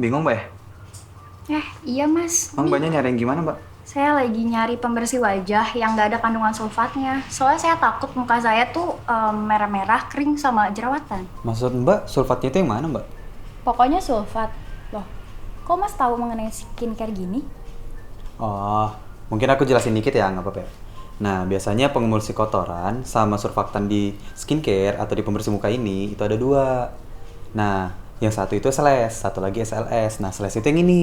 Bingung, Mbak ya? Iya mas, Emang Mbaknya nyari yang gimana, Mbak? saya lagi nyari pembersih wajah yang nggak ada kandungan sulfatnya. Soalnya saya takut muka saya tuh merah-merah, kering sama jerawatan. Maksud Mbak, sulfatnya itu yang mana, Mbak? Pokoknya sulfat. Loh, kok mas tahu mengenai skincare gini? Oh, mungkin aku jelasin dikit ya, nggak apa-apa ya. Nah, biasanya pengemulsi kotoran sama surfaktan di skincare atau di pembersih muka ini itu ada dua. Nah, yang satu itu SLS, satu lagi SLS. Nah, SLS itu yang ini.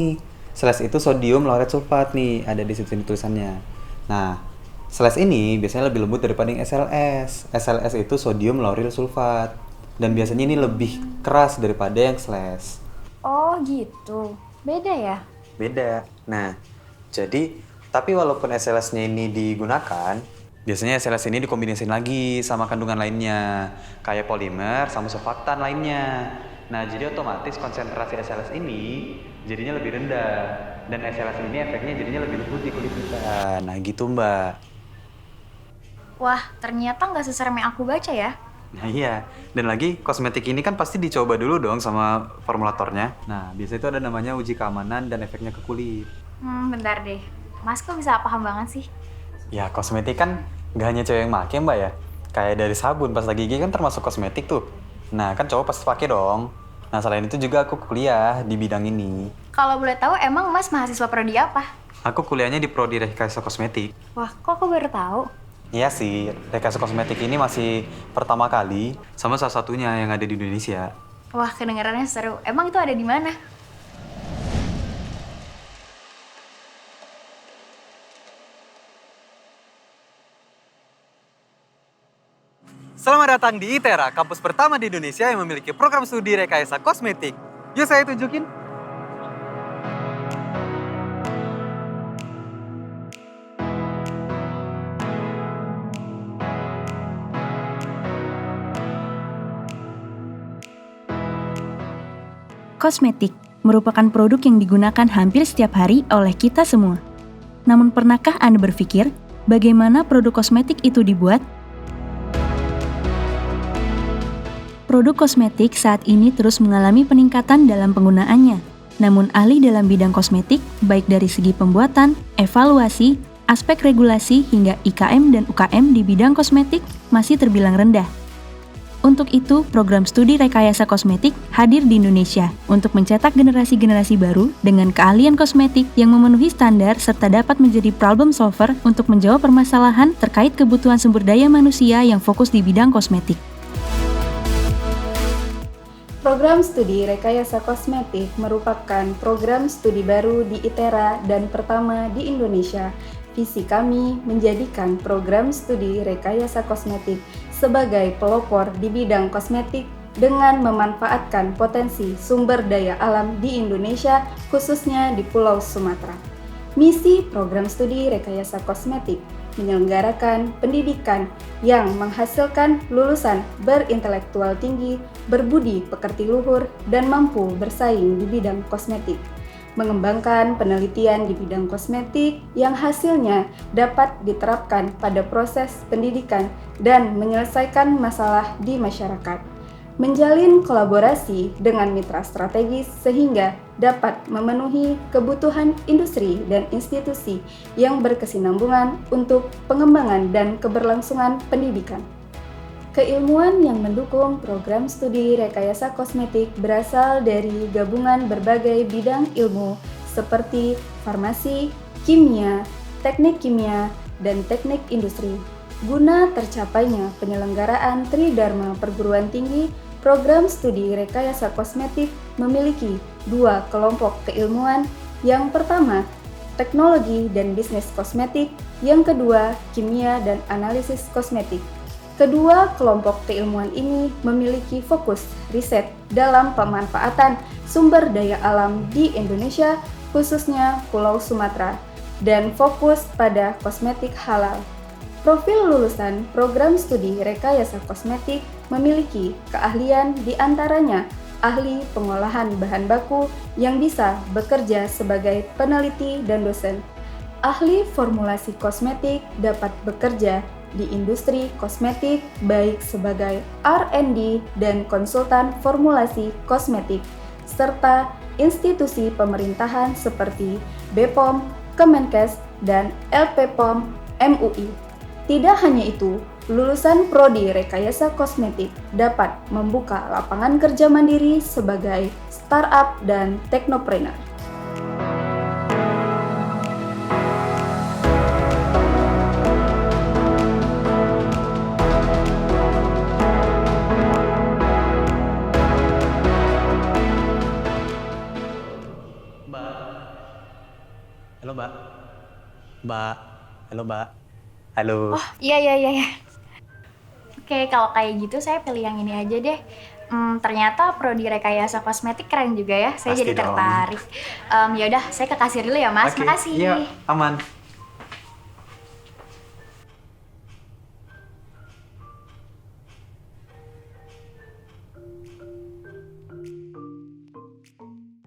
SLS itu sodium lauret sulfat nih, ada di situ tulisannya. Nah, SLS ini biasanya lebih lembut daripada yang SLS. SLS itu sodium lauryl sulfat. Dan biasanya ini lebih keras daripada yang SLS. Oh gitu, beda ya? Beda. Nah, jadi tapi walaupun SLS-nya ini digunakan, biasanya SLS ini dikombinasiin lagi sama kandungan lainnya, kayak polimer sama surfaktan lainnya. Nah, jadi otomatis konsentrasi SLS ini jadinya lebih rendah dan SLS ini efeknya jadinya lebih lembut di kulit kita. Nah, gitu, Mbak. Wah, ternyata nggak seserem yang aku baca ya. Nah iya, dan lagi kosmetik ini kan pasti dicoba dulu dong sama formulatornya. Nah, biasanya itu ada namanya uji keamanan dan efeknya ke kulit. Bentar deh. Mas kok bisa paham banget sih? Ya, kosmetik kan nggak hanya cewek yang make, Mbak ya. Kayak dari sabun, pasta gigi kan termasuk kosmetik tuh. Nah, kan cowok pasti pakai dong. Nah, selain itu juga aku kuliah di bidang ini. Kalau boleh tahu, emang mas mahasiswa prodi apa? Aku kuliahnya di Prodi Rekayasa Kosmetik. Wah, kok aku baru tahu? Iya sih, Rekayasa Kosmetik ini masih pertama kali sama salah satunya yang ada di Indonesia. Wah, kedengarannya seru. Emang itu ada di mana? Selamat datang di ITERA, kampus pertama di Indonesia yang memiliki program studi rekayasa kosmetik. Yuk saya tunjukin. Kosmetik merupakan produk yang digunakan hampir setiap hari oleh kita semua. Namun pernahkah Anda berpikir bagaimana produk kosmetik itu dibuat? Produk kosmetik saat ini terus mengalami peningkatan dalam penggunaannya. Namun ahli dalam bidang kosmetik, baik dari segi pembuatan, evaluasi, aspek regulasi hingga IKM dan UKM di bidang kosmetik masih terbilang rendah. Untuk itu, program studi rekayasa kosmetik hadir di Indonesia untuk mencetak generasi-generasi baru dengan keahlian kosmetik yang memenuhi standar serta dapat menjadi problem solver untuk menjawab permasalahan terkait kebutuhan sumber daya manusia yang fokus di bidang kosmetik. Program studi rekayasa kosmetik merupakan program studi baru di ITERA dan pertama di Indonesia. Visi kami menjadikan program studi rekayasa kosmetik sebagai pelopor di bidang kosmetik dengan memanfaatkan potensi sumber daya alam di Indonesia, khususnya di Pulau Sumatera. Misi program studi rekayasa kosmetik menyelenggarakan pendidikan yang menghasilkan lulusan berintelektual tinggi, berbudi pekerti luhur, dan mampu bersaing di bidang kosmetik. Mengembangkan penelitian di bidang kosmetik yang hasilnya dapat diterapkan pada proses pendidikan dan menyelesaikan masalah di masyarakat. Menjalin kolaborasi dengan mitra strategis sehingga dapat memenuhi kebutuhan industri dan institusi yang berkesinambungan untuk pengembangan dan keberlangsungan pendidikan. Keilmuan yang mendukung program studi rekayasa kosmetik berasal dari gabungan berbagai bidang ilmu seperti farmasi, kimia, teknik kimia, dan teknik industri. Guna tercapainya penyelenggaraan Tridharma Perguruan Tinggi, program studi rekayasa kosmetik memiliki dua kelompok keilmuan. Yang pertama, teknologi dan bisnis kosmetik. Yang kedua, kimia dan analisis kosmetik. Kedua kelompok keilmuan ini memiliki fokus riset dalam pemanfaatan sumber daya alam di Indonesia, khususnya Pulau Sumatera, dan fokus pada kosmetik halal. Profil lulusan program studi rekayasa kosmetik memiliki keahlian diantaranya ahli pengolahan bahan baku yang bisa bekerja sebagai peneliti dan dosen. Ahli formulasi kosmetik dapat bekerja di industri kosmetik baik sebagai R&D dan konsultan formulasi kosmetik, serta institusi pemerintahan seperti BPOM, Kemenkes, dan LPPOM MUI. Tidak hanya itu, lulusan Prodi Rekayasa Kosmetik dapat membuka lapangan kerja mandiri sebagai startup dan teknopreneur. Halo Mbak. Mbak. Halo Mbak. Halo. Oh, iya. Oke, kalau kayak gitu saya pilih yang ini aja deh. Ternyata Prodi Rekayasa Kosmetik keren juga ya. Saya Pasti jadi dong. tertarik. Ya udah, saya ke kasir dulu ya, Mas. Oke, Makasih. iya, aman.